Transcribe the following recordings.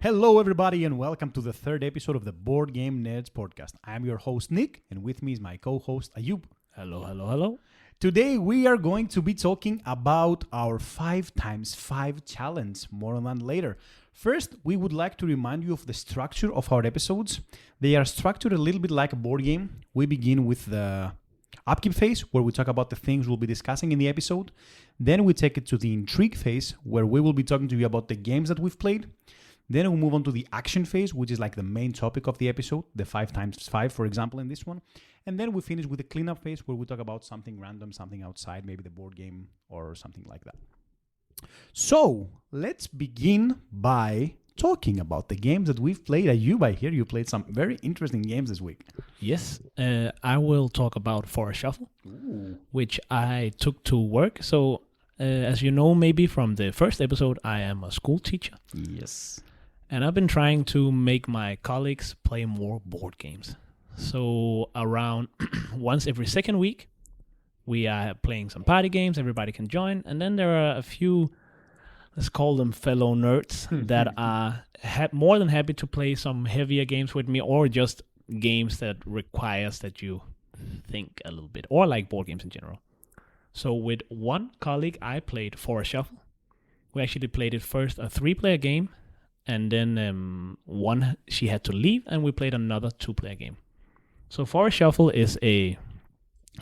Hello, everybody, and welcome to the third episode of the Board Game Nerds podcast. I'm your host, Nick, and with me is my co-host, Ayub. Hello. Today, we are going to be talking about our 5x5 challenge. More on that later. First, we would like to remind you of the structure of our episodes. They are structured a little bit like a board game. We begin with the upkeep phase, where we talk about the things we'll be discussing in the episode. Then we take it to the intrigue phase, where we will be talking to you about the games that we've played. Then we'll move on to the action phase, which is like the main topic of the episode, the 5x5, for example, in this one. And then we finish with the cleanup phase, where we talk about something random, something outside, maybe the board game or something like that. So let's begin by talking about the games that we've played. Ayub, I hear you played some very interesting games this week. Yes, I will talk about Forest Shuffle, which I took to work. So, as you know, maybe from the first episode, I am a school teacher. Yes. And I've been trying to make my colleagues play more board games. So around once every second week, we are playing some party games. Everybody can join. And then there are a few, let's call them fellow nerds, that are more than happy to play some heavier games with me, or just games that requires that you think a little bit, or like board games in general. So with one colleague, I played Forest Shuffle. We actually played it first, a 3-player game. And then she had to leave, and we played another 2-player game. So Forest Shuffle is a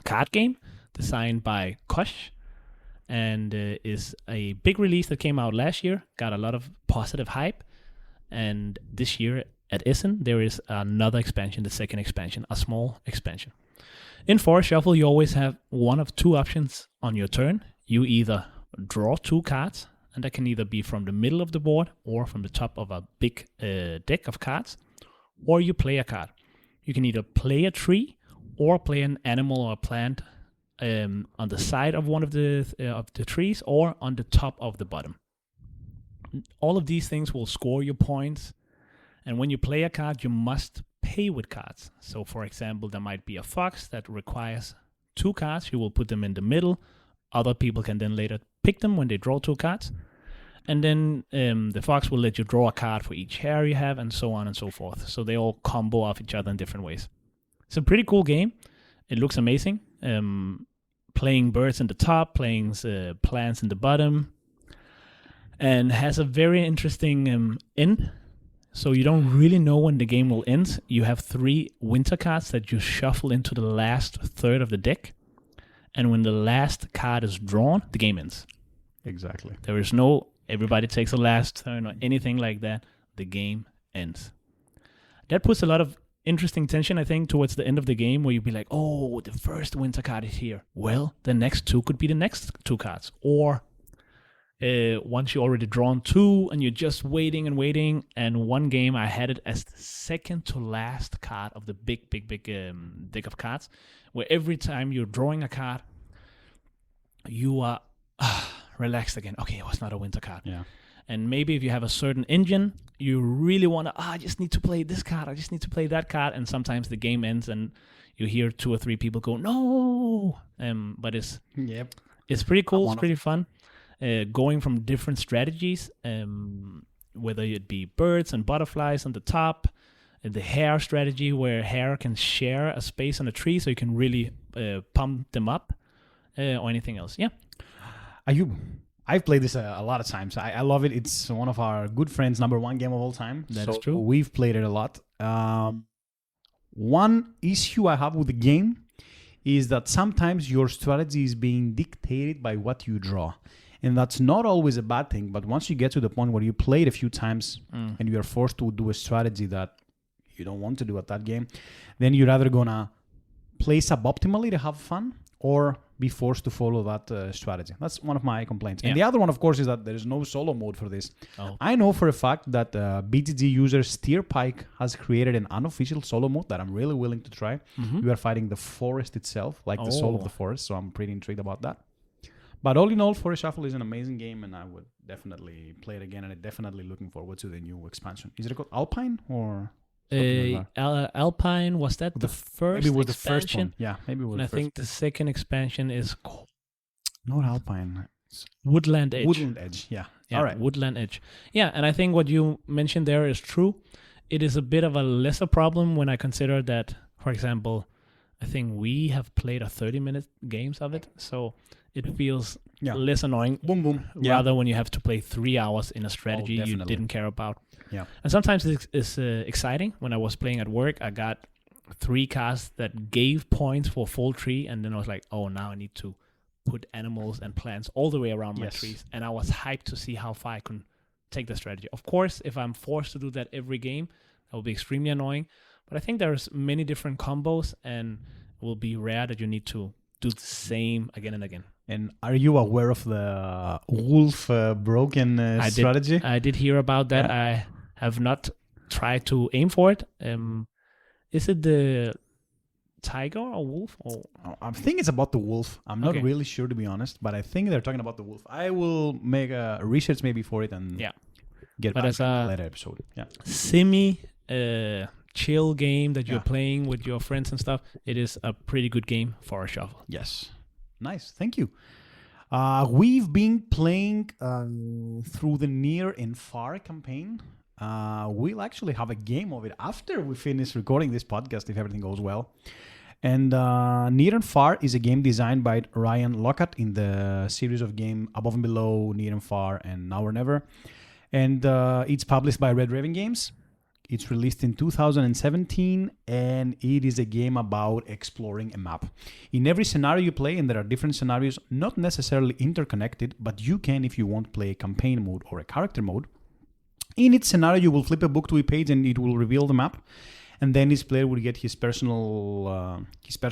card game designed by Koch, and is a big release that came out last year, got a lot of positive hype. And this year at Essen, there is another expansion, the second expansion, a small expansion. In Forest Shuffle, you always have one of two options on your turn. You either draw 2 cards, and that can either be from the middle of the board or from the top of a big deck of cards, or you play a card. You can either play a tree or play an animal or a plant on the side of one of the trees, or on the top of the bottom. All of these things will score your points, and when you play a card, you must pay with cards. So, for example, there might be a fox that requires 2 cards. You will put them in the middle. Other people can then later pick them when they draw 2 cards. And then the fox will let you draw a card for each hare you have, and so on and so forth. So they all combo off each other in different ways. It's a pretty cool game. It looks amazing. Playing birds in the top, playing plants in the bottom. And has a very interesting end. So you don't really know when the game will end. You have 3 winter cards that you shuffle into the last third of the deck. And when the last card is drawn, the game ends. Exactly. There is no everybody takes a last turn or anything like that. The game ends. That puts a lot of interesting tension, I think, towards the end of the game, where you'd be like, oh, the first winter card is here. Well, the next 2 could be the next 2 cards. Or once you already drawn 2 and you're just waiting, and one game I had it as the second to last card of the big deck of cards, where every time you're drawing a card, you are relaxed again. Okay, it was not a winter card. Yeah. And maybe if you have a certain engine, you really want to, I just need to play this card, I just need to play that card, and sometimes the game ends and you hear 2 or 3 people go, no! But it's pretty cool, it's pretty fun. Going from different strategies, whether it be birds and butterflies on the top, the hare strategy, where hare can share a space on a tree so you can really pump them up, or anything else. Yeah. Ayub, I've played this a lot of times. I love it. It's one of our good friends' number 1 game of all time. That's true. We've played it a lot. One issue I have with the game is that sometimes your strategy is being dictated by what you draw. And that's not always a bad thing, but once you get to the point where you play it a few times and you are forced to do a strategy that you don't want to do at that game, then you're either going to play suboptimally to have fun or be forced to follow that strategy. That's one of my complaints. Yeah. And the other one, of course, is that there is no solo mode for this. Oh. I know for a fact that BGG user Steerpike has created an unofficial solo mode that I'm really willing to try. Mm-hmm. You are fighting the forest itself, like the soul of the forest, so I'm pretty intrigued about that. But all in all, Forest Shuffle is an amazing game, and I would definitely play it again, and I'm definitely looking forward to the new expansion. Is it called Alpine or Alpine? Was that the first? Maybe it was expansion? the first one. Yeah, maybe it was. And I think the second expansion is not Alpine. Woodland Edge. Woodland Edge. Yeah, Yeah, All right. Woodland Edge. Yeah, and I think what you mentioned there is true. It is a bit of a lesser problem when I consider that, for example, I think we have played a 30-minute games of it, so it feels Yeah. less annoying. Boom, boom. Yeah. Rather when you have to play 3 hours in a strategy you definitely. didn't care about. Yeah. And sometimes it's exciting. When I was playing at work, I got 3 cars that gave points for full tree, and then I was like, oh, now I need to put animals and plants all the way around my Yes. trees. And I was hyped to see how far I can take the strategy. Of course, if I'm forced to do that every game, that will be extremely annoying. But I think there's many different combos, and it will be rare that you need to do the same again and again. And are you aware of the wolf broken strategy? I did hear about that. Yeah. I have not tried to aim for it. Is it the tiger or wolf? Or I think it's about the wolf. I'm not Okay. really sure, to be honest, but I think they're talking about the wolf. I will make a research maybe for it and Yeah. get But back as in a a- later episode. Yeah. semi chill game that you're Yeah. playing with your friends and stuff, it is a pretty good game for a shuffle. Yes. Nice. Thank you. We've been playing through the Near and Far campaign. We'll actually have a game of it after we finish recording this podcast, if everything goes well. And Near and Far is a game designed by Ryan Lockhart in the series of game Above and Below, Near and Far, and Now or Never. And it's published by Red Raven Games. It's released in 2017, and it is a game about exploring a map. In every scenario you play, and there are different scenarios, not necessarily interconnected, but you can, if you want, play a campaign mode or a character mode. In each scenario, you will flip a book to a page, and it will reveal the map. And then each player will get his personal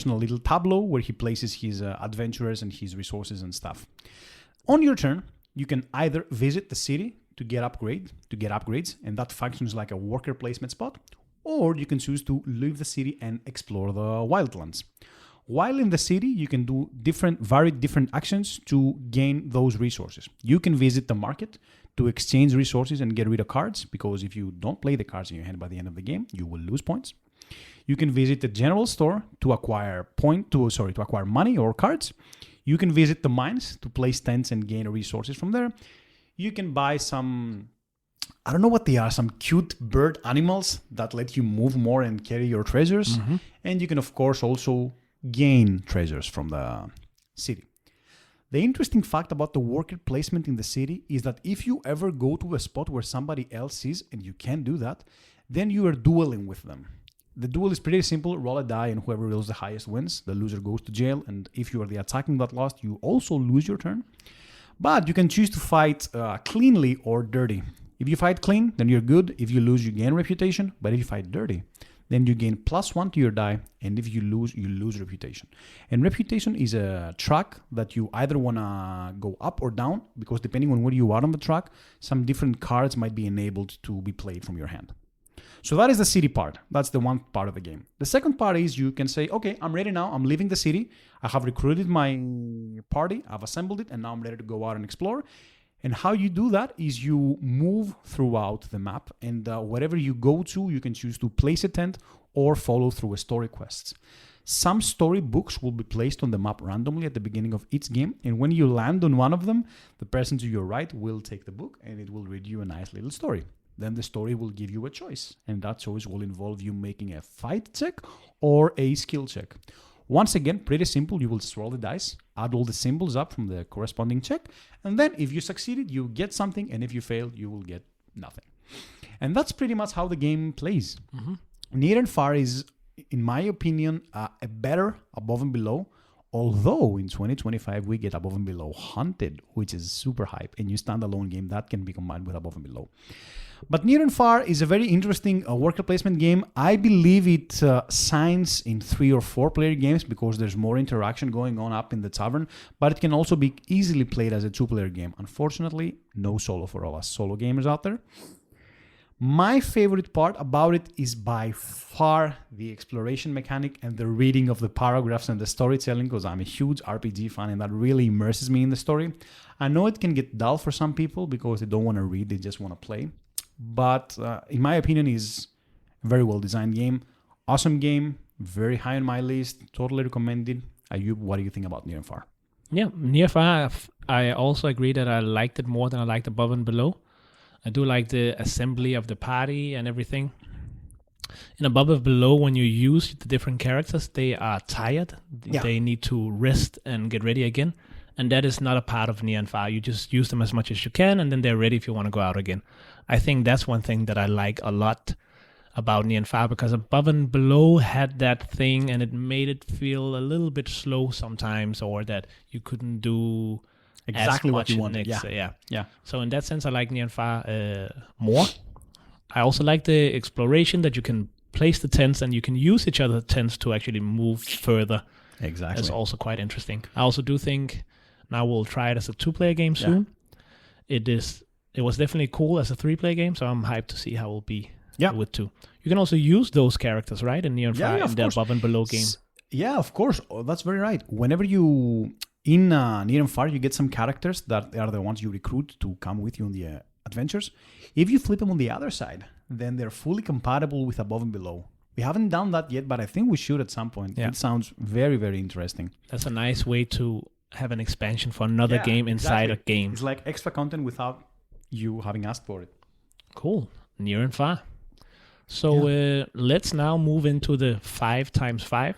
little tableau where he places his adventurers and his resources and stuff. On your turn, you can either visit the city to get upgrades, and that functions like a worker placement spot, or you can choose to leave the city and explore the wildlands. While in the city, you can do varied different actions to gain those resources. You can visit the market to exchange resources and get rid of cards, because if you don't play the cards in your hand by the end of the game, you will lose points. You can visit the general store to acquire money or cards. You can visit the mines to place tents and gain resources from there. You can buy some, I don't know what they are, some cute bird animals that let you move more and carry your treasures. Mm-hmm. And you can, of course, also gain treasures from the city. The interesting fact about the worker placement in the city is that if you ever go to a spot where somebody else is and you can't do that, then you are dueling with them. The duel is pretty simple. Roll a die, and whoever rolls the highest wins. The loser goes to jail, and if you are the attacking that lost, you also lose your turn. But you can choose to fight cleanly or dirty. If you fight clean, then you're good. If you lose, you gain reputation. But if you fight dirty, then you gain +1 to your die. And if you lose reputation. And reputation is a track that you either want to go up or down, because depending on where you are on the track, some different cards might be enabled to be played from your hand. So that is the city part. That's the one part of the game. The second part is you can say, okay, I'm ready now. I'm leaving the city. I have recruited my party. I've assembled it, and now I'm ready to go out and explore. And how you do that is you move throughout the map, and wherever you go to, you can choose to place a tent or follow through a story quests. Some story books will be placed on the map randomly at the beginning of each game, and when you land on one of them, the person to your right will take the book, and it will read you a nice little story. Then the story will give you a choice, and that choice will involve you making a fight check or a skill check. Once again, pretty simple. You will just roll the dice, add all the symbols up from the corresponding check, and then if you succeeded, you get something, and if you failed, you will get nothing. And that's pretty much how the game plays. Mm-hmm. Near and Far is, in my opinion, a better Above and Below, although in 2025 we get Above and Below Haunted, which is super hype, and you standalone game that can be combined with Above and Below. But Near and Far is a very interesting worker placement game. I believe it shines in 3 or 4 player games because there's more interaction going on up in the tavern, but it can also be easily played as a 2-player game. Unfortunately, no solo for all us solo gamers out there. My favorite part about it is by far the exploration mechanic and the reading of the paragraphs and the storytelling, because I'm a huge RPG fan and that really immerses me in the story. I know it can get dull for some people because they don't want to read, they just want to play. But in my opinion, is a very well designed game. Awesome game, very high on my list, totally recommended. Ayub, what do you think about Near and Far? Yeah, Near Far, I also agree that I liked it more than I liked Above and Below. I do like the assembly of the party and everything. In Above and Below, when you use the different characters, they are tired. Yeah. They need to rest and get ready again. And that is not a part of Near and Far. You just use them as much as you can, and then they're ready if you want to go out again. I think that's one thing that I like a lot about Near and Far, because Above and Below had that thing, and it made it feel a little bit slow sometimes, or that you couldn't do Exactly as what much you wanted. next. Yeah. Yeah. So in that sense, I like Near and Far more. I also like the exploration, that you can place the tents and you can use each other's tents to actually move further. Exactly. That's also quite interesting. I also do think now we'll try it as a 2-player game soon. It was definitely cool as a 3-player game, so I'm hyped to see how it will be with 2. You can also use those characters, right, in Near and Far, in the Above and Below game. Yeah, of course. Oh, that's very right. Whenever you, in Near and Far, you get some characters that are the ones you recruit to come with you on the adventures. If you flip them on the other side, then they're fully compatible with Above and Below. We haven't done that yet, but I think we should at some point. Yeah. It sounds very, very interesting. That's a nice way to have an expansion for another game inside a game. It's like extra content without you having asked for it. Cool. Near and Far. So let's now move into the 5x5.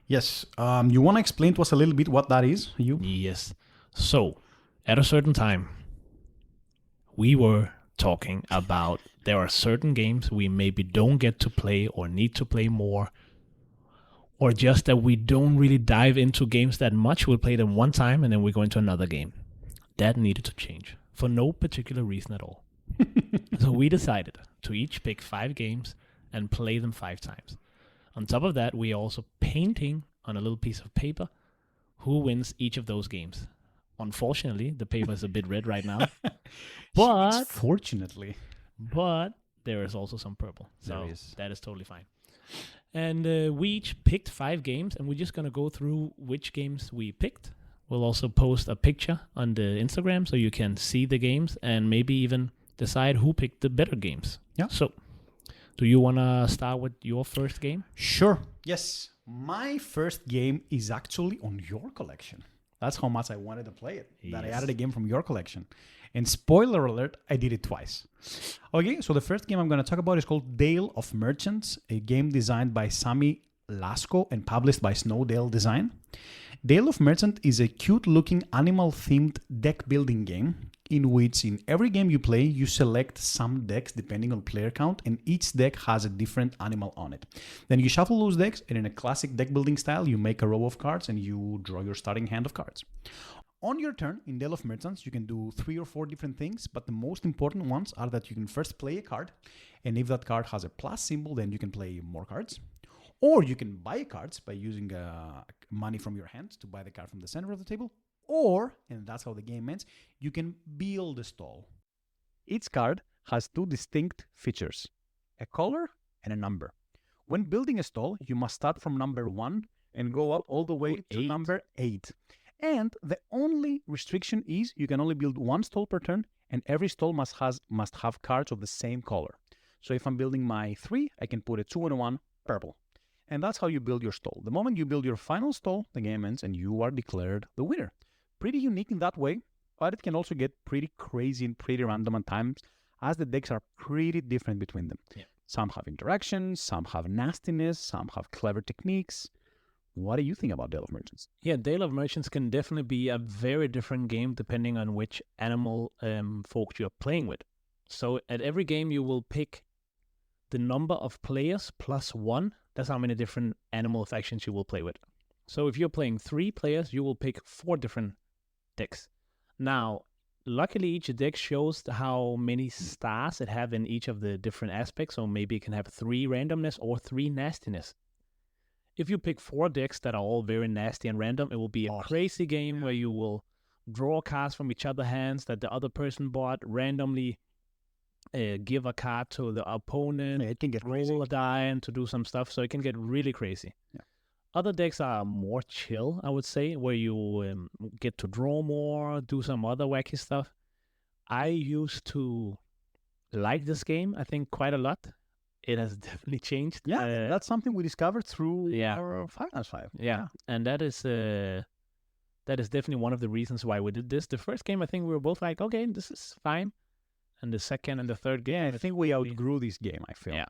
Yes. You want to explain to us a little bit what that is? Yes. So, at a certain time, we were talking about there are certain games we maybe don't get to play or need to play more, or just that we don't really dive into games that much. We'll play them one time and then we go into another game. That needed to change for no particular reason at all. So we decided to each pick 5 games and play them 5 times. On top of that, we are also painting on a little piece of paper who wins each of those games. Unfortunately, the paper is a bit red right now. But Fortunately. There is also some purple. So There is. that is totally fine. And we each picked 5 games, and we're just going to go through which games we picked. We'll also post a picture on the Instagram so you can see the games and maybe even decide who picked the better games. Yeah. So, do you want to start with your first game? Sure. Yes. My first game is actually on your collection. That's how much I wanted to play it. That I Yes. added a game from your collection. And spoiler alert, I did it twice. Okay, so the first game I'm going to talk about is called Dale of Merchants, a game designed by Sami Lasko and published by Snowdale Design. Dale of Merchant is a cute-looking animal-themed deck-building game in which in every game you play, you select some decks depending on player count, and each deck has a different animal on it. Then you shuffle those decks, and in a classic deck-building style, you make a row of cards and you draw your starting hand of cards. On your turn, in Dale of Merchants, you can do 3 or 4 different things, but the most important ones are that you can first play a card, and if that card has a plus symbol, then you can play more cards. Or you can buy cards by using money from your hand to buy the card from the center of the table. Or, and that's how the game ends, you can build a stall. Each card has 2 distinct features, a color and a number. When building a stall, you must start from number 1 and go up all the way to number 8. And the only restriction is you can only build 1 stall per turn, and every stall must have cards of the same color. So if I'm building my 3, I can put a 2 and a 1 purple. And that's how you build your stall. The moment you build your final stall, the game ends and you are declared the winner. Pretty unique in that way, but it can also get pretty crazy and pretty random at times, as the decks are pretty different between them. Yeah. Some have interactions, some have nastiness, some have clever techniques. What do you think about Dale of Merchants? Yeah, Dale of Merchants can definitely be a very different game depending on which animal folk you're playing with. So at every game you will pick the number of players plus 1. That's how many different animal factions you will play with. So if you're playing 3 players, you will pick 4 different decks. Now, luckily each deck shows how many stars it have in each of the different aspects. So maybe it can have 3 randomness or 3 nastiness. If you pick 4 decks that are all very nasty and random, it will be a crazy game where you will draw cards from each other's hands that the other person bought, randomly give a card to the opponent, It can get roll a die and to do some stuff, so it can get really crazy. Yeah. Other decks are more chill, I would say, where you get to draw more, do some other wacky stuff. I used to like this game, I think, quite a lot. It has definitely changed. Yeah, that's something we discovered through Yeah. our 5x5. Yeah, and that that is definitely one of the reasons why we did this. The first game, I think we were both like, okay, this is fine. And the second and the third game, Yeah, I think we outgrew this game, I feel. Yeah.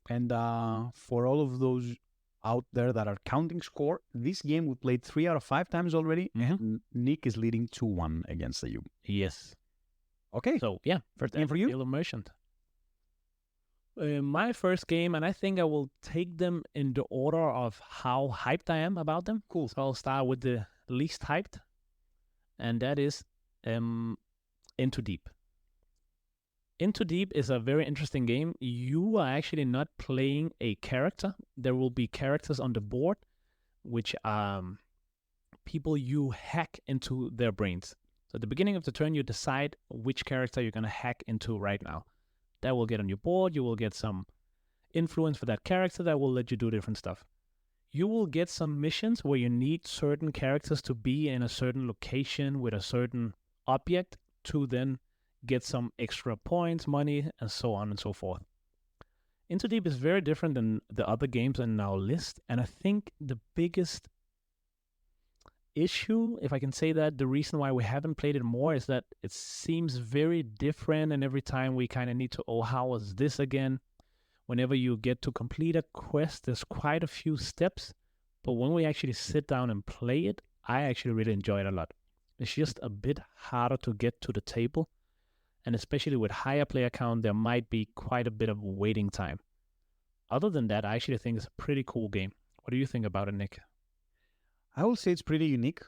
And for all of those out there that are counting score, this game we played 3 out of 5 times already, and Nick is leading 2-1 against you. Yes. Okay. So, yeah. First game for you? Feel immersion. My first game, and I think I will take them in the order of how hyped I am about them. Cool. So I'll start with the least hyped, and that is Into Deep. Into Deep is a very interesting game. You are actually not playing a character. There will be characters on the board, which people you hack into their brains. So at the beginning of the turn, you decide which character you're going to hack into right now. That will get on your board. You will get some influence for that character that will let you do different stuff. You will get some missions where you need certain characters to be in a certain location with a certain object to then get some extra points, money, and so on and so forth. Into Deep is very different than the other games on our list, and I think the biggest issue, if I can say that, the reason why we haven't played it more is that it seems very different, and every time we kind of need to, how was this again? Whenever you get to complete a quest, there's quite a few steps, but when we actually sit down and play it, I actually really enjoy it a lot. It's just a bit harder to get to the table, and especially with higher player count, there might be quite a bit of waiting time. Other than that, I actually think it's a pretty cool game. What do you think about it, Nick? I will say it's pretty unique.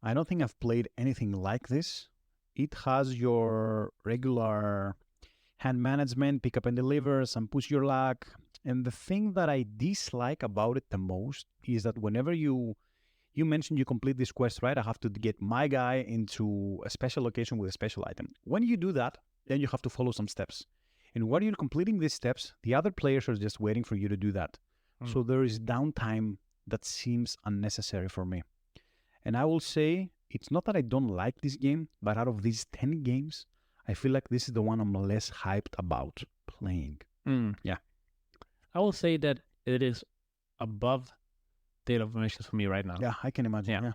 I don't think I've played anything like this. It has your regular hand management, pick up and deliver, some push your luck. And the thing that I dislike about it the most is that whenever you mentioned you complete this quest, right? I have to get my guy into a special location with a special item. When you do that, then you have to follow some steps. And while you're completing these steps, the other players are just waiting for you to do that. So there is downtime that seems unnecessary for me. And I will say, it's not that I don't like this game, but out of these 10 games, I feel like this is the one I'm less hyped about playing. Yeah. I will say that it is above Tale of Missions for me right now. Yeah, I can imagine.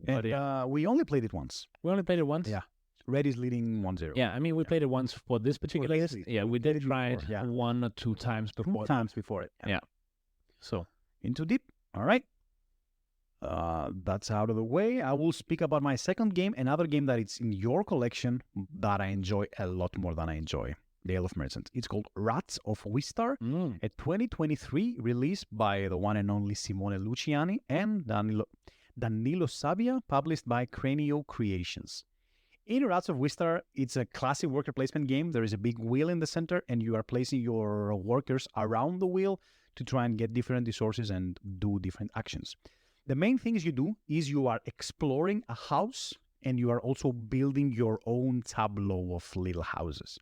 Yeah. And we only played it once. We only played it once? Yeah. Red is leading 1-0. Yeah, I mean, we played it once for this particular list. Yeah, we did try it 1 or 2 times before. 2 times before it. Yeah. So, Into Deep. All right. That's out of the way. I will speak about my second game, another game that it's in your collection that I enjoy a lot more than I enjoy Tale of Merchants. It's called Rats of Wistar, a 2023 release by the one and only Simone Luciani and Danilo Sabia, published by Cranio Creations. In Rats of Wistar, it's a classic worker placement game. There is a big wheel in the center, and you are placing your workers around the wheel to try and get different resources and do different actions. The main things you do is you are exploring a house, and you are also building your own tableau of little houses.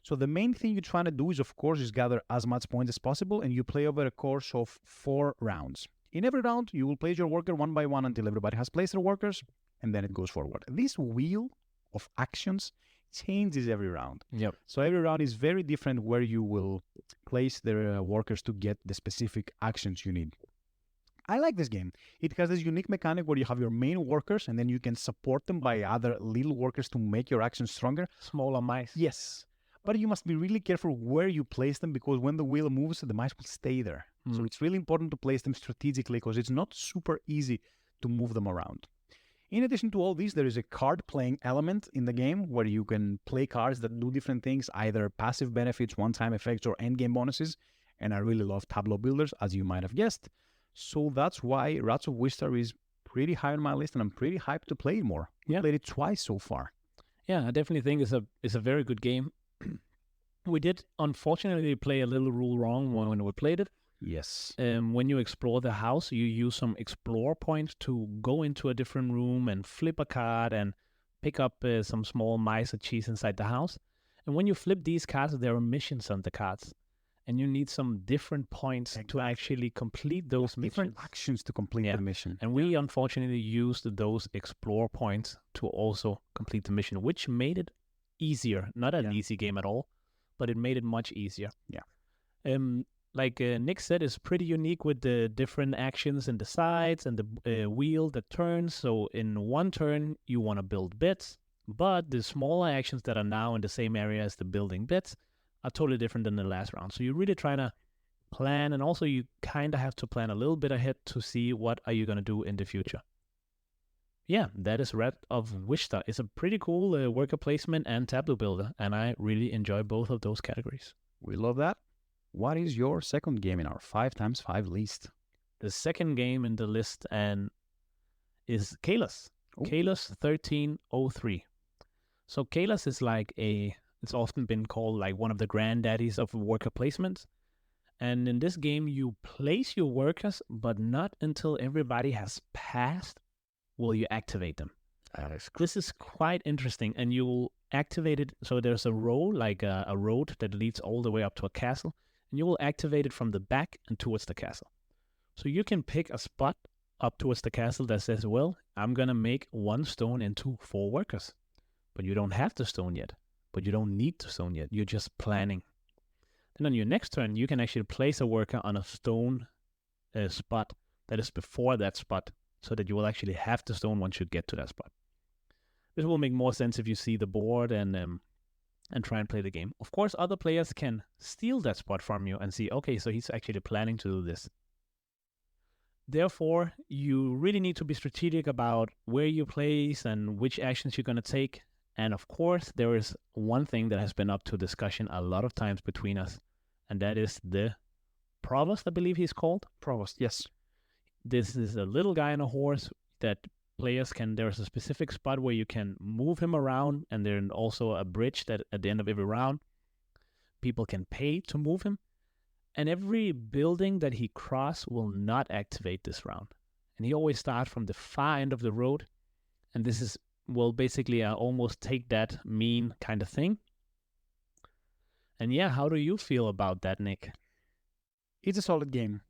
So the main thing you're trying to do is, of course, is gather as much points as possible, and you play over a course of 4 rounds. In every round, you will place your worker one by one until everybody has placed their workers, and then it goes forward. This wheel of actions changes every round. Yep. So every round is very different where you will place the workers to get the specific actions you need. I like this game. It has this unique mechanic where you have your main workers and then you can support them by other little workers to make your actions stronger. Smaller mice. Yes. But you must be really careful where you place them, because when the wheel moves, the mice will stay there. So it's really important to place them strategically, because it's not super easy to move them around. In addition to all these, there is a card playing element in the game where you can play cards that do different things, either passive benefits, one-time effects, or endgame bonuses. And I really love tableau builders, as you might have guessed. So that's why Rats of Wistar is pretty high on my list, and I'm pretty hyped to play it more. I played it twice so far. Yeah, I definitely think it's a very good game. We did, unfortunately, play a little rule wrong when we played it. Yes. When you explore the house, you use some explore points to go into a different room and flip a card and pick up some small mice or cheese inside the house. And when you flip these cards, there are missions on the cards. And you need some different points to actually complete those missions. Different actions to complete the mission. And we unfortunately used those explore points to also complete the mission, which made it easier. Not an easy game at all, but it made it much easier. Yeah. like Nick said, is pretty unique with the different actions in the sides and the wheel that turns. So in one turn, you want to build bits, but the smaller actions that are now in the same area as the building bits are totally different than the last round. So you're really trying to plan, and also you kind of have to plan a little bit ahead to see what are you going to do in the future. Yeah, that is Wrath of Wishta. It's a pretty cool worker placement and tableau builder, and I really enjoy both of those categories. We love that. What is your second game in our 5x5 list? The second game in the list and is Kalos. Kalos 1303. So Kalos is like it's often been called like one of the granddaddies of worker placements. And in this game, you place your workers, but not until everybody has passed will you activate them. This is quite interesting, and you will activate it. So there's a road, like a road that leads all the way up to a castle, and you will activate it from the back and towards the castle. So you can pick a spot up towards the castle that says, well, I'm going to make 1 stone into 4 workers. But you don't have the stone yet. But you don't need the stone yet. You're just planning. Then on your next turn, you can actually place a worker on a stone spot that is before that spot, so that you will actually have the stone once you get to that spot. This will make more sense if you see the board and try and play the game. Of course, other players can steal that spot from you and see, okay, so he's actually planning to do this. Therefore, you really need to be strategic about where you place and which actions you're going to take. And of course, there is one thing that has been up to discussion a lot of times between us, and that is the Provost, I believe he's called. Provost, yes. This is a little guy on a horse that players can, there's a specific spot where you can move him around, and there's also a bridge that at the end of every round, people can pay to move him. And every building that he crosses will not activate this round. And he always starts from the far end of the road. And this is, well, basically almost take that mean kind of thing. And yeah, how do you feel about that, Nick? It's a solid game.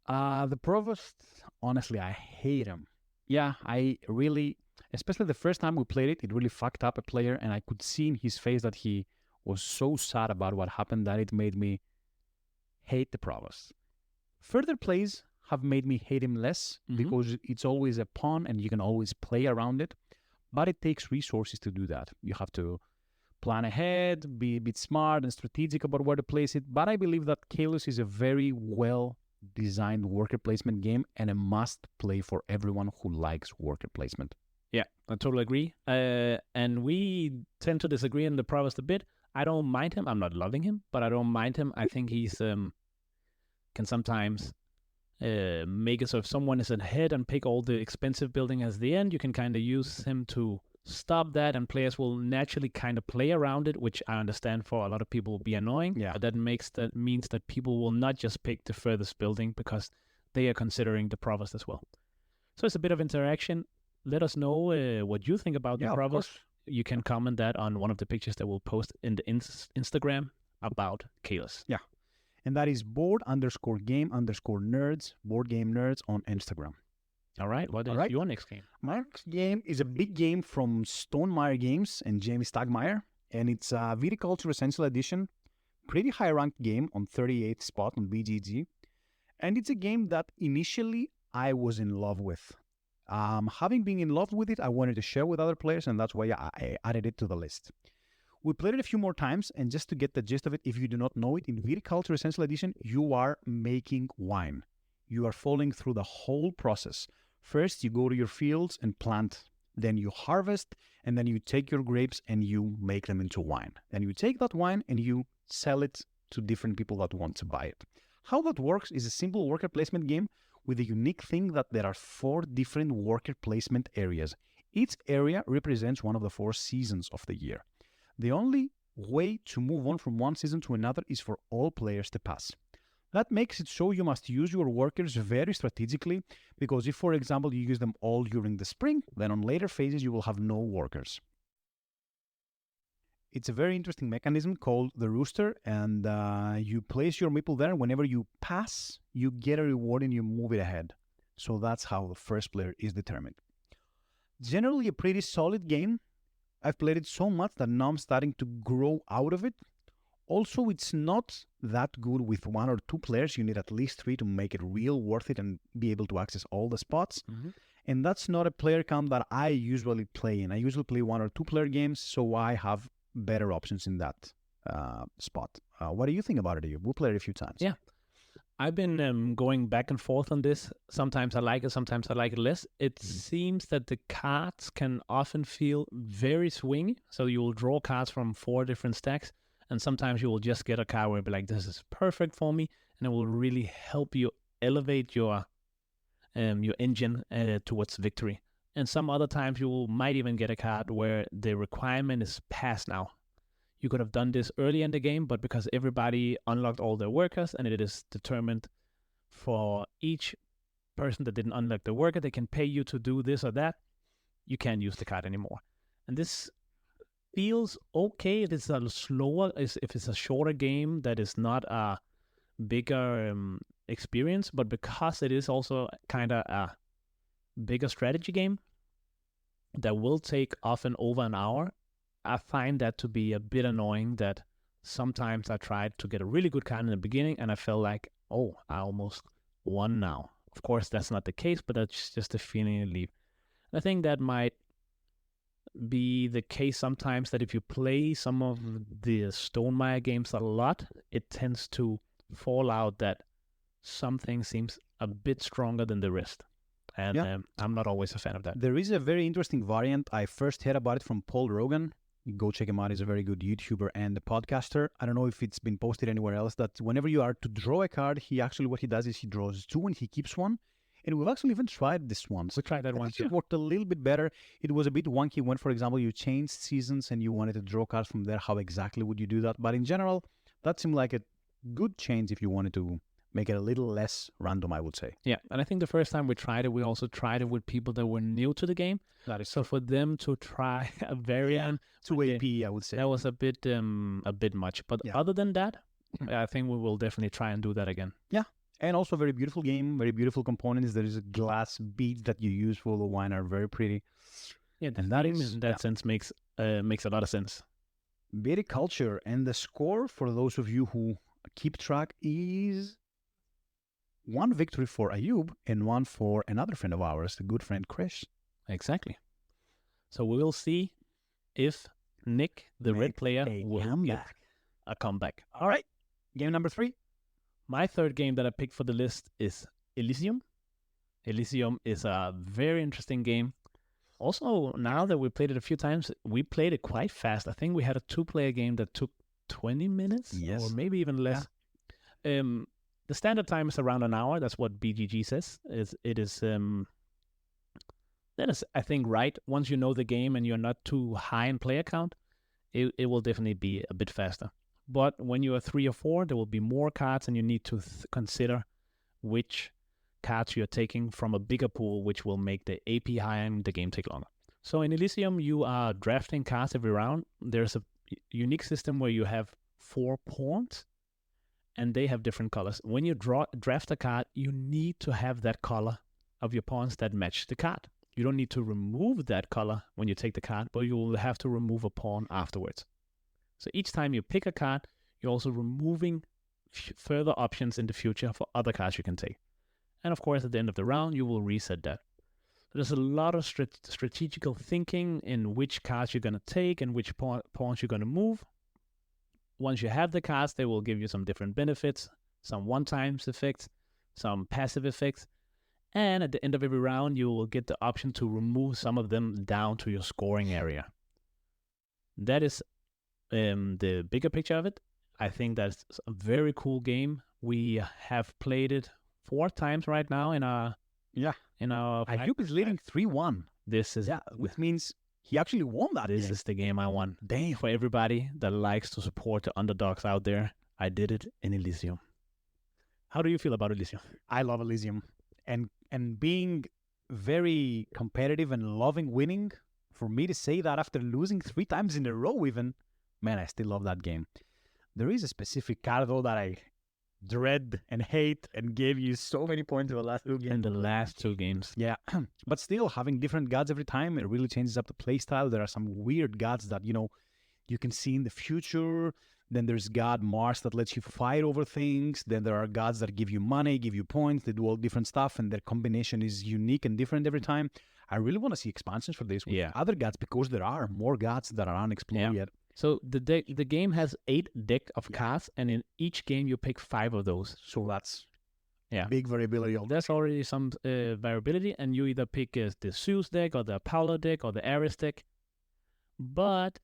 The Provost, honestly, I hate him. Yeah, I really, especially the first time we played it, it really fucked up a player, and I could see in his face that he was so sad about what happened that it made me hate the Provost. Further plays have made me hate him less because it's always a pawn and you can always play around it, but it takes resources to do that. You have to plan ahead, be a bit smart and strategic about where to place it, but I believe that Kalos is a very well designed worker placement game and a must play for everyone who likes worker placement. Yeah, I totally agree. And we tend to disagree on the Provost a bit. I don't mind him. I'm not loving him, but I don't mind him. I think he's can sometimes make it so if someone is ahead and pick all the expensive building as the end, you can kind of use him to stop that, and players will naturally kind of play around it, which I understand for a lot of people will be annoying. Yeah. But that means that people will not just pick the furthest building because they are considering the Provost as well. So it's a bit of interaction. Let us know what you think about the Provost. You can comment that on one of the pictures that we'll post in the Instagram about Kalos. Yeah. And that is board_game_nerds, board game nerds on Instagram. All right. What is your next game? My next game is a big game from Stonemaier Games and Jamie Stagmeyer, and it's a Viticulture Essential Edition, pretty high-ranked game on 38th spot on BGG, and it's a game that initially I was in love with. Having been in love with it, I wanted to share with other players, and that's why I added it to the list. We played it a few more times, and just to get the gist of it, if you do not know it, in Viticulture Essential Edition, you are making wine. You are following through the whole process. First, you go to your fields and plant. Then you harvest, and then you take your grapes and you make them into wine. Then you take that wine and you sell it to different people that want to buy it. How that works is a simple worker placement game with a unique thing that there are 4 different worker placement areas. Each area represents one of the 4 seasons of the year. The only way to move on from one season to another is for all players to pass. That makes it so you must use your workers very strategically, because if, for example, you use them all during the spring, then on later phases you will have no workers. It's a very interesting mechanism called the rooster, and you place your meeple there. Whenever you pass, you get a reward and you move it ahead. So that's how the first player is determined. Generally a pretty solid game. I've played it so much that now I'm starting to grow out of it. Also, it's not that good with 1 or 2 players. You need at least 3 to make it real worth it and be able to access all the spots. And that's not a player count that I usually play in. I usually play 1 or 2 player games, so I have better options in that spot. What do you think about it? We played it a few times. Yeah. I've been going back and forth on this. Sometimes I like it, sometimes I like it less. It seems that the cards can often feel very swingy. So you will draw cards from 4 different stacks, and sometimes you will just get a card where you'll be like, this is perfect for me, and it will really help you elevate your engine towards victory. And some other times might even get a card where the requirement is passed now. You could have done this early in the game, but because everybody unlocked all their workers and it is determined for each person that didn't unlock the worker, they can pay you to do this or that, you can't use the card anymore. And this feels okay if it's a slower, if it's a shorter game that is not a bigger experience, but because it is also kind of a bigger strategy game that will take often over an hour, I find that to be a bit annoying that sometimes I tried to get a really good card in the beginning and I felt like, oh, I almost won now. Of course, that's not the case, but that's just a feeling you leave. And I think that might be the case sometimes that if you play some of the Stonemaier games a lot, it tends to fall out that something seems a bit stronger than the rest. And I'm not always a fan of that. There is a very interesting variant. I first heard about it from Paul Rogan. Go check him out. He's a very good YouTuber and a podcaster. I don't know if it's been posted anywhere else, that whenever you are to draw a card, what he does is he draws 2 and he keeps 1. And we've actually even tried this once. We tried that once, It worked a little bit better. It was a bit wonky when, for example, you changed seasons and you wanted to draw cards from there. How exactly would you do that? But in general, that seemed like a good change if you wanted to make it a little less random, I would say. Yeah, and I think the first time we tried it, we also tried it with people that were new to the game. That is so for them to try a variant 2 AP, I would say that was a bit much. But other than that, I think we will definitely try and do that again. Yeah, and also very beautiful game, very beautiful components. There is a glass beads that you use for the wine are very pretty. Yeah, and that in that sense makes a lot of sense. Viticulture, and the score for those of you who keep track is 1 victory for Ayub and 1 for another friend of ours, the good friend Krish. Exactly. So we will see if Nick, the red player, will get a comeback. All right. Game number 3. My third game that I picked for the list is Elysium. Elysium is a very interesting game. Also, now that we played it a few times, we played it quite fast. I think we had a 2-player game that took 20 minutes or maybe even less. Yeah. The standard time is around an hour. That's what BGG says. That is, I think, right. Once you know the game and you're not too high in player count, it will definitely be a bit faster. But when you are 3 or 4, there will be more cards, and you need to consider which cards you're taking from a bigger pool, which will make the AP higher and the game take longer. So in Elysium, you are drafting cards every round. There's a unique system where you have 4 pawns, and they have different colors. When you draft a card, you need to have that color of your pawns that match the card. You don't need to remove that color when you take the card, but you will have to remove a pawn afterwards. So each time you pick a card, you're also removing further options in the future for other cards you can take. And of course, at the end of the round, you will reset that. So there's a lot of strategical thinking in which cards you're going to take and which pawns you're going to move. Once you have the cards, they will give you some different benefits, some one-time effects, some passive effects. And at the end of every round, you will get the option to remove some of them down to your scoring area. That is the bigger picture of it. I think that's a very cool game. We have played it 4 times right now in our Ayub is leading 3-1. This is which means he actually won that. This is the game I won. Damn. For everybody that likes to support the underdogs out there, I did it in Elysium. How do you feel about Elysium? I love Elysium. And being very competitive and loving winning, for me to say that after losing 3 times in a row even, man, I still love that game. There is a specific card, though, that I dread and hate and gave you so many points in the last 2 games. In the last 2 games. Yeah. But still, having different gods every time, it really changes up the playstyle. There are some weird gods that, you can see in the future. Then there's God Mars that lets you fight over things. Then there are gods that give you money, give you points. They do all different stuff, and their combination is unique and different every time. I really want to see expansions for this with other gods because there are more gods that are unexplored yet. So the game has 8 deck of cards, and in each game you pick 5 of those. So that's big variability. There's already some variability, and you either pick the Zeus deck or the Apollo deck or the Ares deck. But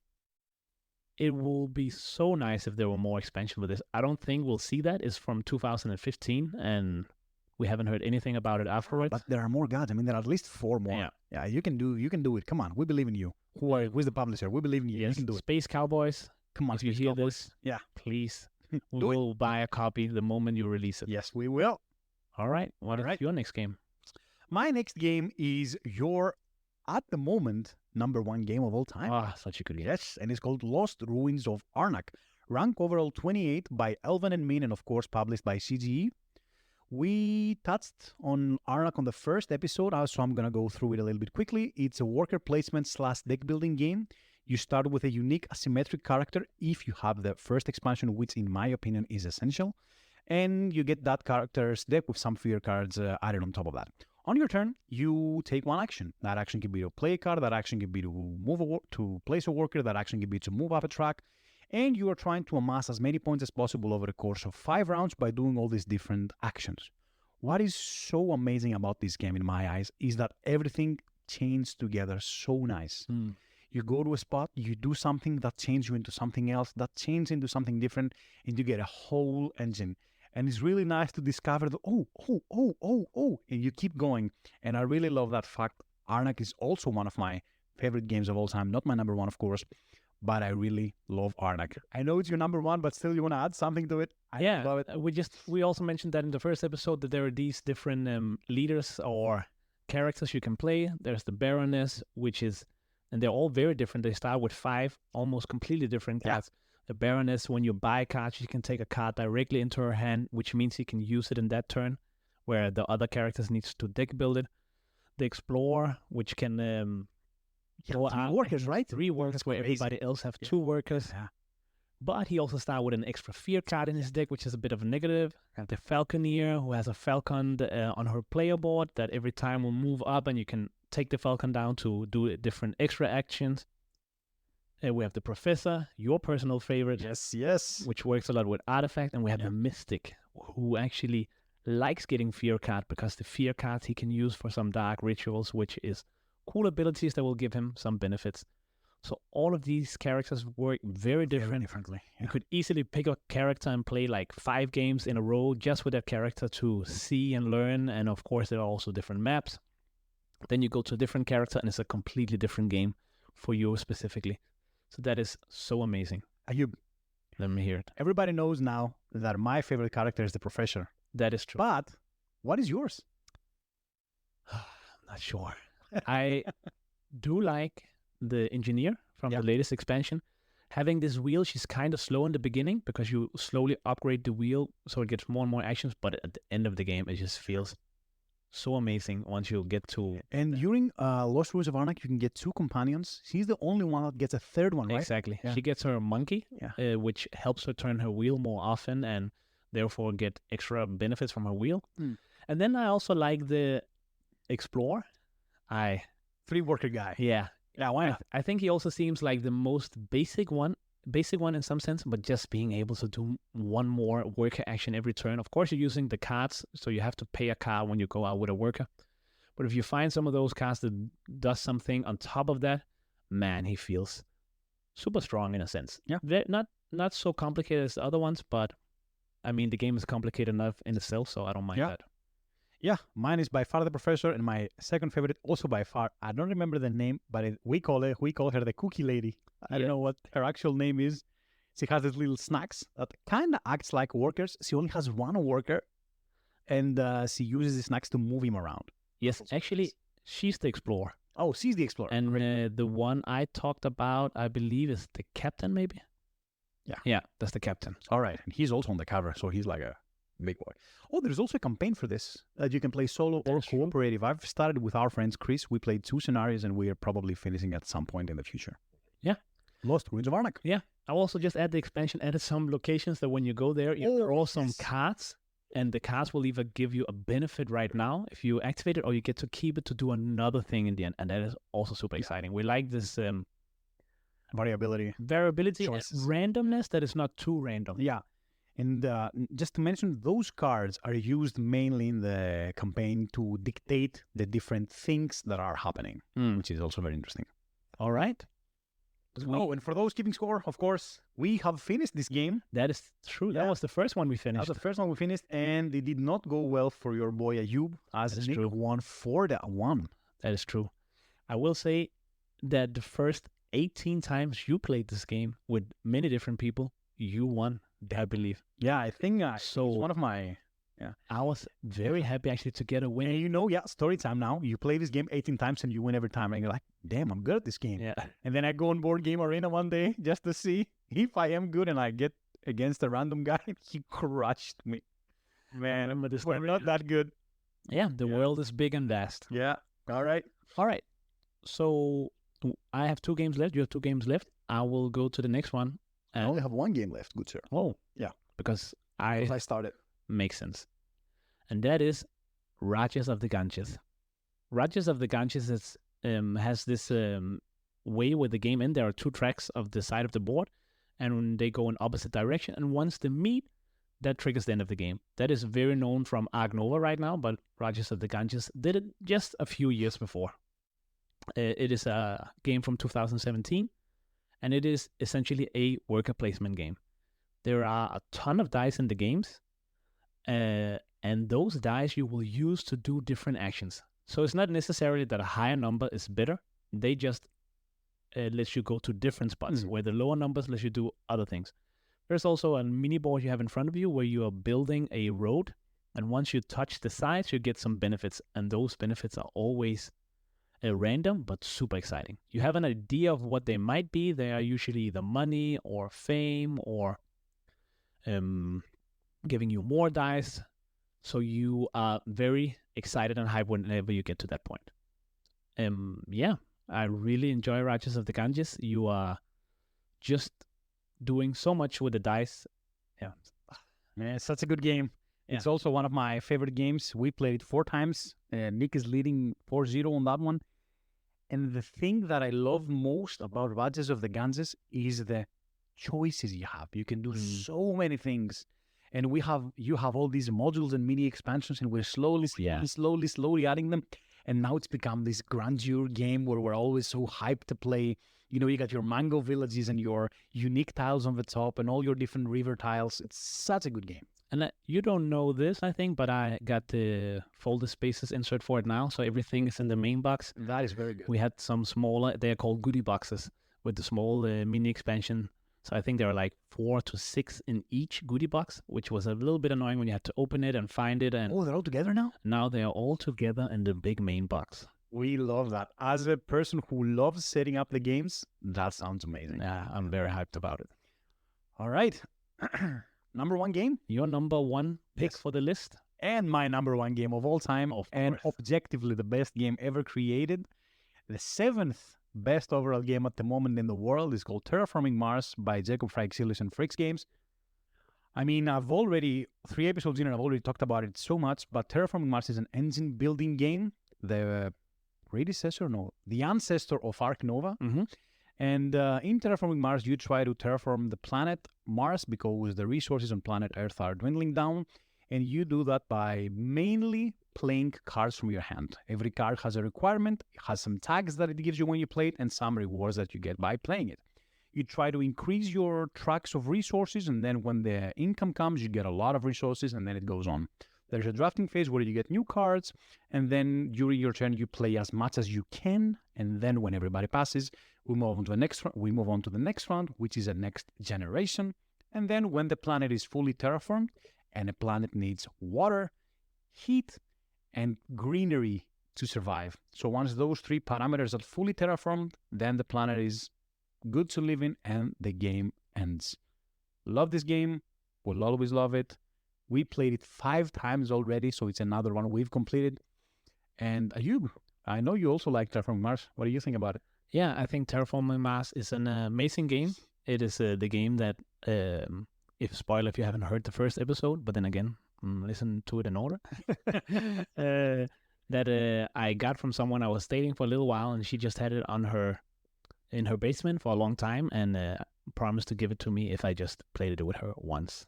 it will be so nice if there were more expansion with this. I don't think we'll see that. It's from 2015, and we haven't heard anything about it afterwards. But there are more gods. I mean, there are at least 4 more. Yeah, you can do it. Come on, we believe in you. Who's the publisher? We believe in you. Yes, you can do it. Space Cowboys. Come on, if you hear this, please, we will buy a copy the moment you release it. Yes, we will. All right. What is your next game? My next game is at the moment, #1 game of all time. Ah, such a good game. Yes, and it's called Lost Ruins of Arnak. Rank overall 28 by Elven and Min, and of course published by CGE. We touched on Arnak on the first episode, so I'm going to go through it a little bit quickly. It's a worker placement / deck building game. You start with a unique asymmetric character if you have the first expansion, which in my opinion is essential. And you get that character's deck with some fear cards added on top of that. On your turn, you take one action. That action can be to play a card. That action can be to place a worker. That action can be to move up a track. And you are trying to amass as many points as possible over the course of 5 rounds by doing all these different actions. What is so amazing about this game in my eyes is that everything chains together so nice. You go to a spot, you do something that changes you into something else, that changes into something different, and you get a whole engine. And it's really nice to discover that, and you keep going. And I really love that fact. Arnak is also one of my favorite games of all time. Not my #1, of course, but I really love Arnak. I know it's your #1, but still you want to add something to it? I love it. We also mentioned that in the first episode that there are these different leaders or characters you can play. There's the Baroness, and they're all very different. They start with 5 almost completely different cards. The Baroness, when you buy cards, you can take a card directly into her hand, which means you can use it in that turn, where the other characters needs to deck build it. The Explorer, which can go 3 workers, right? 3 workers, where everybody else have 2 workers. Yeah. But he also starts with an extra fear card in his deck, which is a bit of a negative. The Falconeer, who has a falcon on her player board that every time will move up, and you can take the falcon down to do different extra actions. We have the Professor, your personal favorite. Yes. Which works a lot with Artifact. And we have the Mystic, who actually likes getting fear card because the fear cards he can use for some dark rituals, which is cool abilities that will give him some benefits. So all of these characters work very differently. Yeah. You could easily pick a character and play like 5 games in a row just with that character to see and learn. And of course, there are also different maps. Then you go to a different character and it's a completely different game for you specifically. So that is so amazing. Ayub, let me hear it. Everybody knows now that my favorite character is the Professor. That is true. But what is yours? I'm not sure. I do like the Engineer from the latest expansion. Having this wheel, she's kind of slow in the beginning because you slowly upgrade the wheel so it gets more and more actions. But at the end of the game, it just feels so amazing once you get to... And during Lost Ruins of Arnak, you can get 2 companions. She's the only one that gets a 3rd one, right? Exactly. Yeah. She gets her monkey, which helps her turn her wheel more often and therefore get extra benefits from her wheel. And then I also like the Explorer. 3-worker guy. Yeah. Yeah, why not? I think he also seems like the most basic one in some sense, but just being able to do one more worker action every turn. Of course, you're using the cards, so you have to pay a card when you go out with a worker. But if you find some of those cards that does something on top of that, man, he feels super strong in a sense. Yeah. Not so complicated as the other ones, but I mean, the game is complicated enough in itself, so I don't mind that. Yeah, mine is by far the Professor, and my second favorite also by far. I don't remember the name, but we call her the Cookie Lady. I don't know what her actual name is. She has these little snacks that kind of acts like workers. She only has 1 worker, and she uses the snacks to move him around. Yes, actually, she's the Explorer. Oh, she's the Explorer. And the one I talked about, I believe, is the Captain, maybe? Yeah, that's the Captain. All right, and he's also on the cover, so he's like a big boy. Oh, there's also a campaign for this that you can play solo or cooperative. I've started with our friends Chris. We played 2 scenarios, and we are probably finishing at some point in the future. Yeah. Lost Ruins of Arnak. Yeah. I also just add the expansion, added some locations that when you go there, you draw some cards, and the cards will either give you a benefit right now if you activate it, or you get to keep it to do another thing in the end. And that is also super exciting. We like this Variability. variability and Choices. randomness that is not too random. Yeah. And just to mention, those cards are used mainly in the campaign to dictate the different things that are happening, which is also very interesting. All right. Oh, and for those keeping score, of course, we have finished this game. That is true. That Yeah. was the first one we That finished. was the first one we finished, and it did not go well for your boy Ayub, as That is Nick true. won for that one. That is true. I will say that the first 18 times you played this game with many different people, you won, I believe. Yeah, I think So- it's one of my... I was very happy actually to get a win. And you know, story time now. You play this game 18 times and you win every time. And you're like, damn, I'm good at this game. Yeah. And then I go on Board Game Arena one day just to see if I am good, and I get against a random guy. He crushed me. Man, remember this we're story. not that good. Yeah, the world is big and vast. Yeah. All right. All right. So I have 2 games left. You have 2 games left. I will go to the next one. I only have one game left, good sir. Oh. Yeah. Because Because I started. makes sense. And that is Rajas of the Ganges. Rajas of the Ganges is, has this way with the game in. There are 2 tracks of the side of the board, and they go in opposite direction. And once they meet, that triggers the end of the game. That is very known from Ark Nova right now, but Rajas of the Ganges did it just a few years before. It is a game from 2017, and it is essentially a worker placement game. There are a ton of dice in the games, and those dice you will use to do different actions. So it's not necessarily that a higher number is better. They just let you go to different spots, where the lower numbers let you do other things. There's also a mini board you have in front of you where you are building a road, and once you touch the sides, you get some benefits, and those benefits are always random but super exciting. You have an idea of what they might be. They are usually either money or fame or giving you more dice. So you are very excited and hyped whenever you get to that point. Yeah, I really enjoy Rajas of the Ganges. You are just doing so much with the dice. Yeah, Man, it's such a good game. It's also one of my favorite games. We played it 4 times. Nick is leading 4-0 on that one. And the thing that I love most about Rajas of the Ganges is the choices you have. You can do so many things. And you have all these modules and mini expansions, and we're slowly adding them. And now it's become this grandeur game where we're always so hyped to play. You know, you got your mango villages and your unique tiles on the top and all your different river tiles. It's such a good game. and you don't know this, I think, but I got the folder spaces insert for it now, so everything is in the main box. That is very good. We had some smaller, they're called goodie boxes with the small mini expansion. So I think there are like 4 to 6 in each goodie box, which was a little bit annoying when you had to open it and find it. And Oh, they're all together now? now they are all together in the big main box. We love that. As a person who loves setting up the games, that sounds amazing. Yeah, I'm very hyped about it. All right. Number 1 game, Your number 1 pick Yes. for the list? and my number 1 game of all time, and course. objectively the best game ever created. The 7th best overall game at the moment in the world is called Terraforming Mars by Jacob Fryxelis and Fricks Games. I mean, I've already, 3 episodes in and I've already talked about it so much, but Terraforming Mars is an engine building game, the ancestor of Ark Nova. Mm-hmm. And in Terraforming Mars, you try to terraform the planet Mars because the resources on planet Earth are dwindling down. And you do that by mainly playing cards from your hand. Every card has a requirement, it has some tags that it gives you when you play it, and some rewards that you get by playing it. You try to increase your tracks of resources, and then when the income comes, you get a lot of resources, and then it goes on. There's a drafting phase where you get new cards, and then during your turn, you play as much as you can, and then when everybody passes, we move on to the next round, which is a next generation. And then when the planet is fully terraformed, and a planet needs water, heat, and greenery to survive. So once those 3 parameters are fully terraformed, then the planet is good to live in, and the game ends. Love this game. Will always love it. We played it 5 times already, so it's another one we've completed. And Ayub, I know you also like Terraforming Mars. What do you think about it? Yeah, I think Terraforming Mars is an amazing game. It is the game that, if you haven't heard the first episode, but then again, listen to it in order. That I got from someone I was dating for a little while, and she just had it in her basement for a long time, and promised to give it to me if I just played it with her once.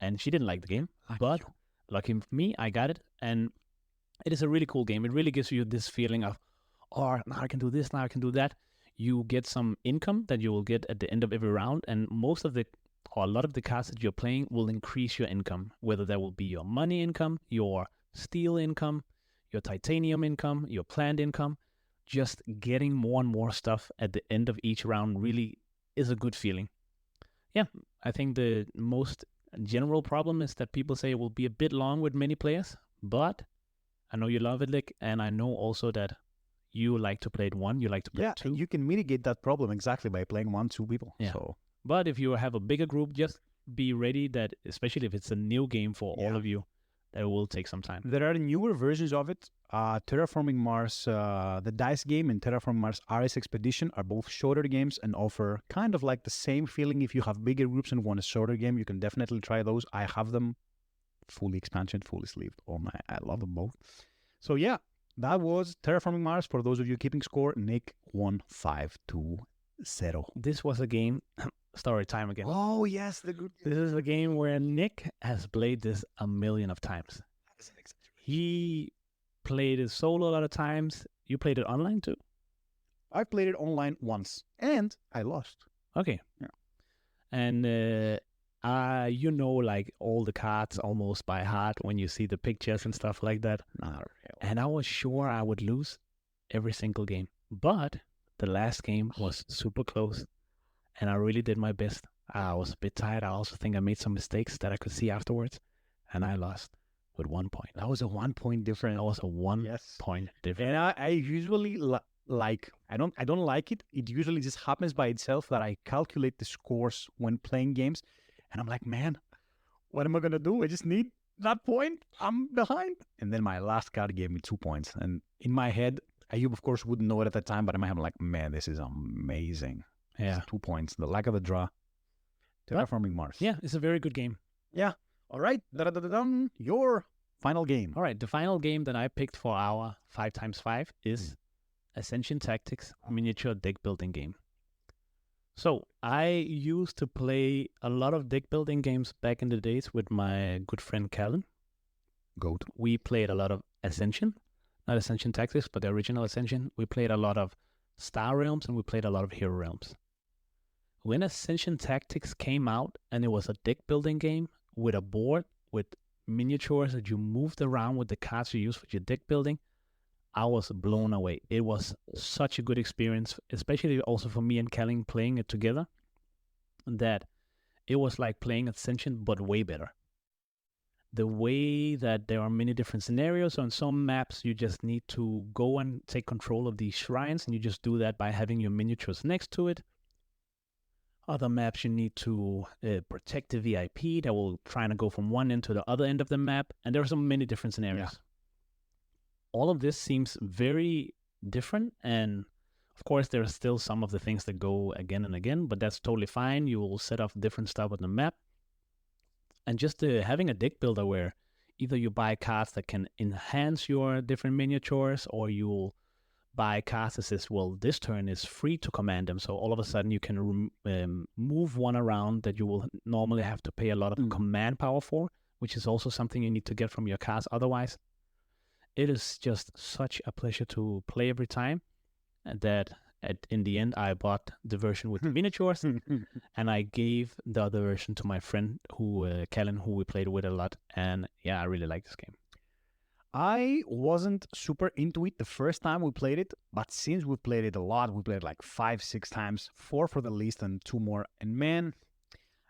And she didn't like the game, but lucky for me, I got it, and it is a really cool game. It really gives you this feeling of, oh, now I can do this, now I can do that. You get some income that you will get at the end of every round, and a lot of the cards that you're playing will increase your income, whether that will be your money income, your steel income, your titanium income, your plant income. Just getting more and more stuff at the end of each round really is a good feeling. Yeah, I think the most general problem is that people say it will be a bit long with many players, but I know you love it, Lick, and I know also that you like to play it one, you like to play it two. You can mitigate that problem exactly by playing 1-2 people. Yeah. So But if you have a bigger group, just be ready that, especially if it's a new game for all of you, that will take some time. there are newer versions of it. Terraforming Mars, the DICE game, and Terraforming Mars RS Expedition are both shorter games and offer kind of like the same feeling. If you have bigger groups and want a shorter game, you can definitely try those. I have them fully expansion, fully sleeved. Oh my, I love them both. So yeah, that was Terraforming Mars. For those of you keeping score, Nick 1520. This was a game, story time again. Oh yes, the good. This is a game where Nick has played this a million of times. He played it solo a lot of times. You played it online too? I played it online once, and I lost. Okay. Yeah. And you know, like all the cards almost by heart when you see the pictures and stuff like that. Not really. And I was sure I would lose every single game. But the last game was super close, and I really did my best. I was a bit tired. I also think I made some mistakes that I could see afterwards, and I lost with 1 point. That was a 1 point difference. That was a point difference. And I usually I don't like it. It usually just happens by itself that I calculate the scores when playing games, and I'm like, man, what am I gonna do? I just need that point. I'm behind. And then my last card gave me 2 points, and in my head, Ayub of course wouldn't know it at the time, but in my head I'm like, man, this is amazing. Yeah, It's 2 points. The lack of the draw. Terraforming Mars. yeah, it's a very good game. Yeah. All right. Da-da-da-da-dum. Your final game. All right, the final game that I picked for our 5x5 is Ascension Tactics miniature deck building game. So I used to play a lot of deck building games back in the days with my good friend Callan. Goat. We played a lot of Ascension, not Ascension Tactics, but the original Ascension. We played a lot of Star Realms, and we played a lot of Hero Realms. When Ascension Tactics came out, and it was a deck building game with a board with miniatures that you moved around with the cards you use for your deck building, I was blown away. It was such a good experience, especially also for me and Callan playing it together, that it was like playing Ascension, but way better. The way that there are many different scenarios. On some maps, you just need to go and take control of these shrines, and you just do that by having your miniatures next to it. Other maps, you need to protect the VIP that will try to go from one end to the other end of the map, and there are so many different scenarios. Yeah. All of this seems very different, and of course, there are still some of the things that go again and again, but that's totally fine. You will set off different stuff on the map. And just having a deck builder where either you buy cards that can enhance your different miniatures, or you'll buy cards that says, well, this turn is free to command them. So all of a sudden you can move one around that you will normally have to pay a lot of command power for, which is also something you need to get from your cards otherwise. It is just such a pleasure to play every time that in the end, I bought the version with the miniatures, and I gave the other version to my friend, Callan, who we played with a lot. And yeah, I really like this game. I wasn't super into it the first time we played it, but since we played it a lot, we played it like 5-6 times, 4 for the least and 2 more. And man,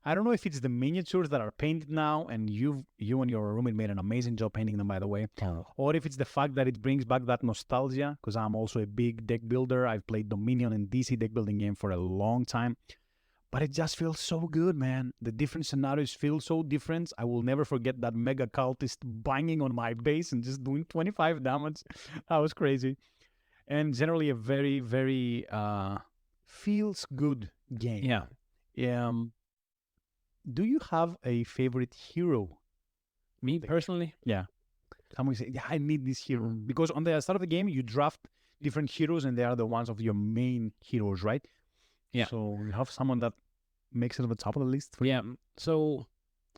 I don't know if it's the miniatures that are painted now, and you and your roommate made an amazing job painting them, by the way, or if it's the fact that it brings back that nostalgia, because I'm also a big deck builder. I've played Dominion and DC deck building game for a long time, but it just feels so good, man. The different scenarios feel so different. I will never forget that mega cultist banging on my base and just doing 25 damage. That was crazy. And generally a very, very feels good game. Yeah. Do you have a favorite hero? Me personally, Yeah. Someone say, yeah, I need this hero. Because on the start of the game, you draft different heroes and they are the ones of your main heroes, right? Yeah. So you have someone that makes it on the top of the list for you? yeah. So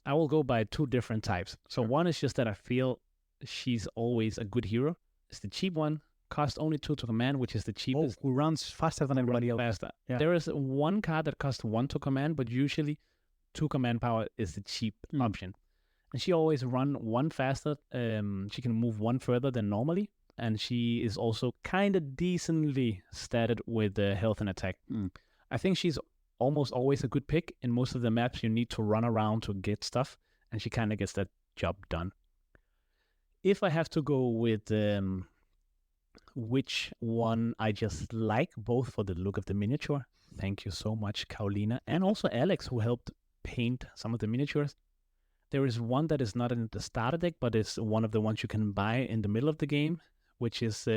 I will go by two different types. So one is just that I feel she's always a good hero. It's the cheap one, cost only 2 to command, which is the Oh, cheapest. who runs faster than everybody else. Faster. Yeah. There is one card that costs 1 to command, but usually 2 command power is the cheap option. And she always run 1 faster. She can move 1 further than normally. And she is also kind of decently statted with health and attack. I think she's almost always a good pick. In most of the maps, you need to run around to get stuff. And she kind of gets that job done. If I have to go with which one I just like, both for the look of the miniature, thank you so much, Carolina, and also Alex, who helped paint some of the miniatures. There is one that is not in the starter deck, but it's one of the ones you can buy in the middle of the game, which is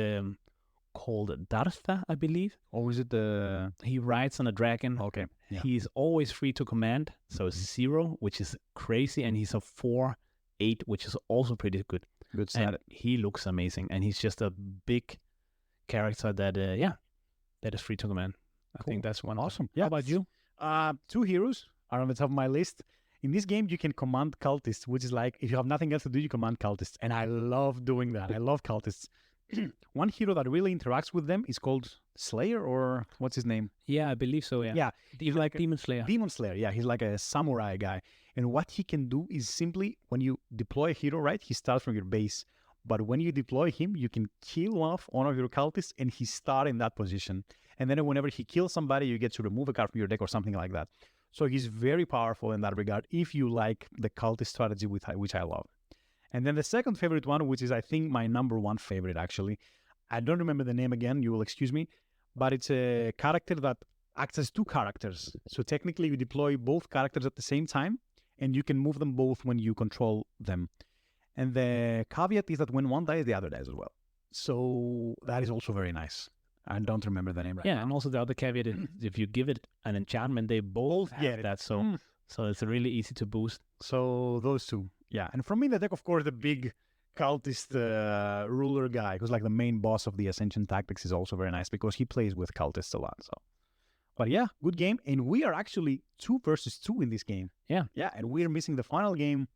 called Dartha, I believe. Or is it the... He rides on a dragon. Okay. Yeah. He's always free to command, so 0, which is crazy, and he's a 4/8, which is also pretty good. Good And stat. he looks amazing, and he's just a big character that, that is free to command. I Cool. think that's one. Awesome. How about you? 2 heroes are on the top of my list. In this game, you can command cultists, which is like, if you have nothing else to do, you command cultists. And I love doing that. I love cultists. One hero that really interacts with them is called Slayer, or what's his name? Yeah, I believe so. Yeah, He's like Demon Slayer. Demon Slayer. Yeah, he's like a samurai guy. And what he can do is simply, when you deploy a hero, right, he starts from your base. But when you deploy him, you can kill off one of your cultists and he starts in that position. And then whenever he kills somebody, you get to remove a card from your deck or something like that. So he's very powerful in that regard if you like the cultist strategy, which I love. And then the second favorite one, which is I think my number 1 favorite actually. I don't remember the name again, you will excuse me. But it's a character that acts as 2 characters. So technically you deploy both characters at the same time and you can move them both when you control them. And the caveat is that when one dies, the other dies as well. So that is also very nice. I don't remember the name right Yeah, and also the other caveat is if you give it an enchantment, they both get have it. that. So it's really easy to boost. So those 2. Yeah. And from me in the deck, of course, the big cultist ruler guy, who's like the main boss of the Ascension Tactics, is also very nice because he plays with cultists a lot. So, but yeah, good game. And we are actually 2 versus 2 in this game. Yeah. Yeah. And we're missing the final game,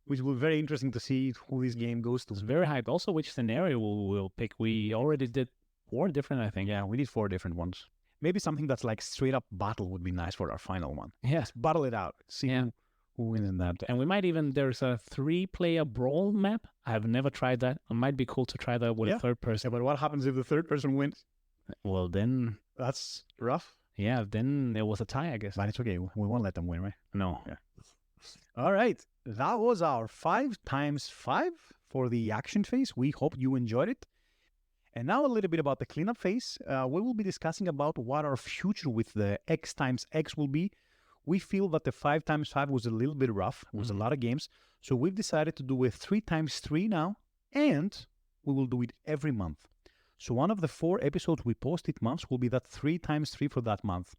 which will be very interesting to see who this game goes to. It's very hyped. Also, which scenario we'll pick. We already did 4 different, I think. Yeah, we did 4 different ones. Maybe something that's like straight up battle would be nice for our final one. Yeah. Battle it out. See Yeah. who wins in that. And we might even, there's a 3-player brawl map. I have never tried that. It might be cool to try that with a third Yeah, person. but what happens if the third person wins? Well, then, That's rough. yeah, then it was a tie, I guess. But it's okay. We won't let them win, right? No. Yeah. All right. That was our 5x5 for the action phase. We hope you enjoyed it. And now a little bit about the cleanup phase. We will be discussing about what our future with the X times X will be. We feel that the 5x5 was a little bit rough. It was a lot of games. So we've decided to do a 3x3 now, and we will do it every month. So one of the 4 episodes we post each month will be that 3x3 for that month.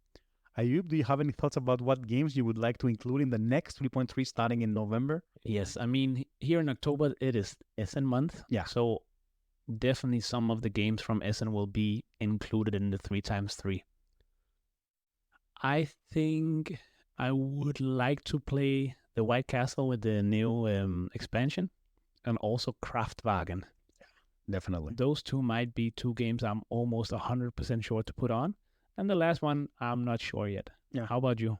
Ayub, do you have any thoughts about what games you would like to include in the next 3.3 starting in November? Yes, I mean, here in October, it is Essen month. Yeah. So definitely some of the games from Essen will be included in the 3x3. I think I would like to play the White Castle with the new expansion and also Kraftwagen. Definitely. Those 2 might be 2 games I'm almost 100% sure to put on. And the last one, I'm not sure yet. Yeah. How about you?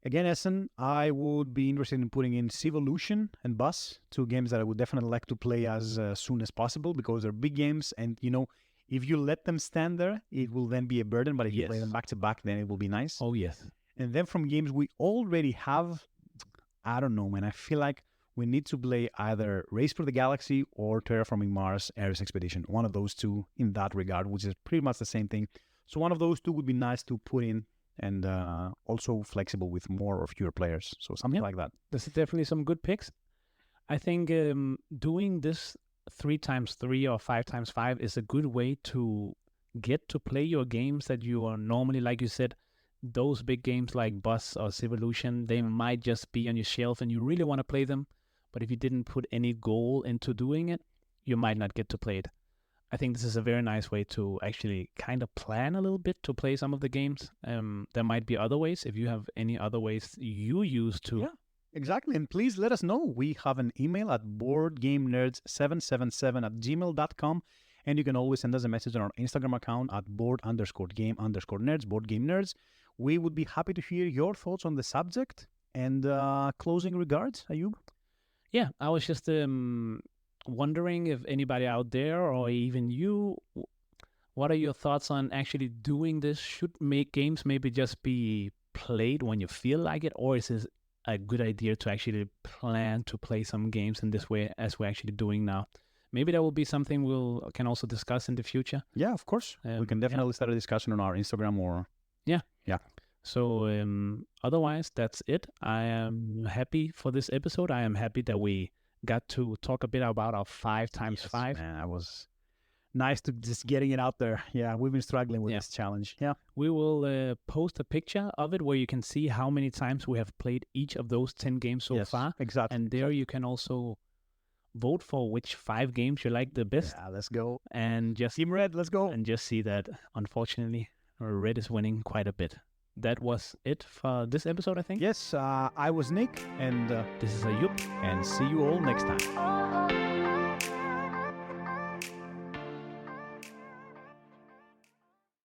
Again, Essen, I would be interested in putting in Civolution and Bus, 2 games that I would definitely like to play as soon as possible because they're big games. And, you know, if you let them stand there, it will then be a burden. But if you play them back to back, then it will be nice. Oh, yes. And then from games we already have, I don't know, man. I feel like we need to play either Race for the Galaxy or Terraforming Mars Ares Expedition. One of those 2 in that regard, which is pretty much the same thing. So one of those 2 would be nice to put in and also flexible with more or fewer players. So something like that. There's definitely some good picks. I think doing this 3x3 or 5x5 is a good way to get to play your games that you are normally, like you said, those big games like Bus or Civolution, they might just be on your shelf and you really want to play them. But if you didn't put any goal into doing it, you might not get to play it. I think this is a very nice way to actually kind of plan a little bit to play some of the games. There might be other ways. If you have any other ways you use to... Yeah. Exactly. And please let us know. We have an email at boardgamenerds777@gmail.com. And you can always send us a message on our Instagram account at board_game_nerds, board game nerds. We would be happy to hear your thoughts on the subject. And closing regards, Ayub? Yeah, I was just wondering if anybody out there or even you, what are your thoughts on actually doing this? Should make games maybe just be played when you feel like it, or is this a good idea to actually plan to play some games in this way as we're actually doing now? Maybe that will be something can also discuss in the future. Yeah, of course. We can definitely start a discussion on our Instagram or... Yeah. Yeah. So otherwise, that's it. I am happy for this episode. I am happy that we got to talk a bit about our 5x5. Man, it was nice to just getting it out there. Yeah, we've been struggling with this challenge. Yeah. We will post a picture of it where you can see how many times we have played each of those 10 games so far. Exactly. And there you can also vote for which 5 games you like the best. Yeah, let's go. And just Team Red, let's go. And just see that, unfortunately, Red is winning quite a bit. That was it for this episode, I think. Yes, I was Nick, and this is Ayub. And see you all next time.